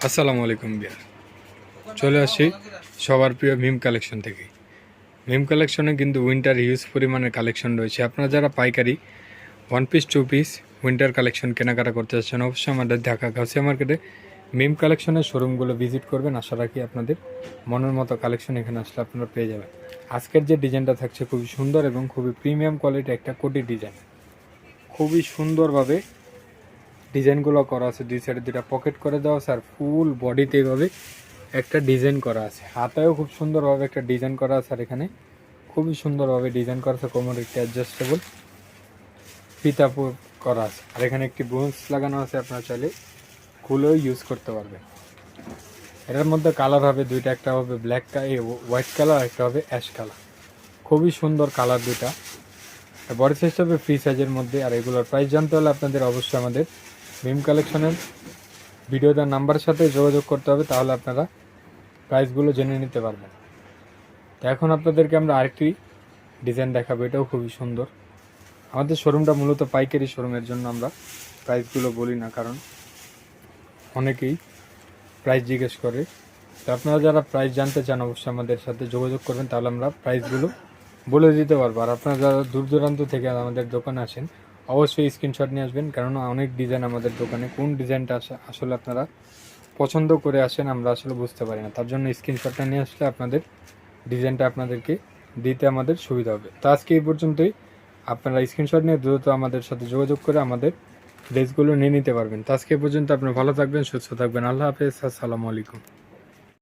আসসালামু আলাইকুম বিয়ার। চলে আসি সবার প্রিয় মিম কালেকশন থেকে। মিম কালেকশনে কিন্তু উইন্টার হিউজ পরিমাণের কালেকশন রয়েছে। আপনারা যারা পাইকারি 1 পিস 2 পিস উইন্টার কালেকশন কেনাকাটা করতে চাচ্ছেন, অবশ্যই আমাদের ঢাকা গাউসিয়া মার্কেটে মিম কালেকশনের শোরুমগুলো ভিজিট করবেন। আশা রাখি আপনাদের মনের মতো কালেকশন এখানে আসলে আপনারা পেয়ে যাবেন। আজকের যে ডিজাইনটা থাকছে খুবই সুন্দর এবং খুবই প্রিমিয়াম কোয়ালিটি একটা কোটি ডিজাইন। খুবই সুন্দরভাবে ডিজাইনগুলো করা আছে, দুই সাইডে দুটা পকেট করে দেওয়া আছে, আর ফুল বডিতে এইভাবে একটা ডিজাইন করা আছে। হাতেও খুব সুন্দরভাবে একটা ডিজাইন করা আছে, আর এখানে খুবই সুন্দরভাবে ডিজাইন করা আছে। কোমর একটি অ্যাডজাস্টেবল ফিতা করা আছে, আর এখানে একটি ব্রোঞ্জ লাগানো আছে। আপনারা চাইলে খুলেও ইউজ করতে পারবেন। এটার মধ্যে কালার হবে দুইটা, একটা হবে ব্ল্যাক হোয়াইট কালার, একটা হবে অ্যাশ কালার। খুবই সুন্দর কালার দুইটা। বডি সাইজ হবে ফ্রি সাইজের মধ্যে। আর এগুলোর প্রাইস জানতে হলে আপনাদের অবশ্যই আমাদের মিম কালেকশনের ভিডিওটার নাম্বারের সাথে যোগাযোগ করতে হবে, তাহলে আপনারা প্রাইসগুলো জেনে নিতে পারবেন। তো এখন আপনাদেরকে আমরা আরেকটি ডিজাইন দেখাবো, এটাও খুবই সুন্দর। আমাদের শোরুমটা মূলত পাইকারি শোরুমের জন্য আমরা প্রাইসগুলো বলি না, কারণ অনেকেই প্রাইস জিজ্ঞেস করে। তো আপনারা যারা প্রাইস জানতে চান অবশ্যই আমাদের সাথে যোগাযোগ করবেন, তাহলে আমরা প্রাইসগুলো বলে দিতে পারবো। আর আপনারা যারা দূর দূরান্ত থেকে আমাদের দোকানে আসেন, অবশ্যই স্ক্রিনশট নিয়ে আসবেন, কারণ অনেক ডিজাইন আমাদের দোকানে, কোন ডিজাইনটা আসলে আপনারা পছন্দ করে আসেন আমরা আসলে বুঝতে পারি না। তার জন্য স্ক্রিনশটটা নিয়ে আসলে আপনাদের ডিজাইনটা আপনাদেরকে দিতে আমাদের সুবিধা হবে। তো আজকে এই পর্যন্তই। আপনারা স্ক্রিনশট নিয়ে দ্রুত আমাদের সাথে যোগাযোগ করে আমাদের ড্রেসগুলো নিয়ে নিতে পারবেন। তো আজকে এই পর্যন্ত। আপনারা ভালো থাকবেন, সুস্থ থাকবেন। আল্লাহ হাফেজ, আসসালামু আলাইকুম।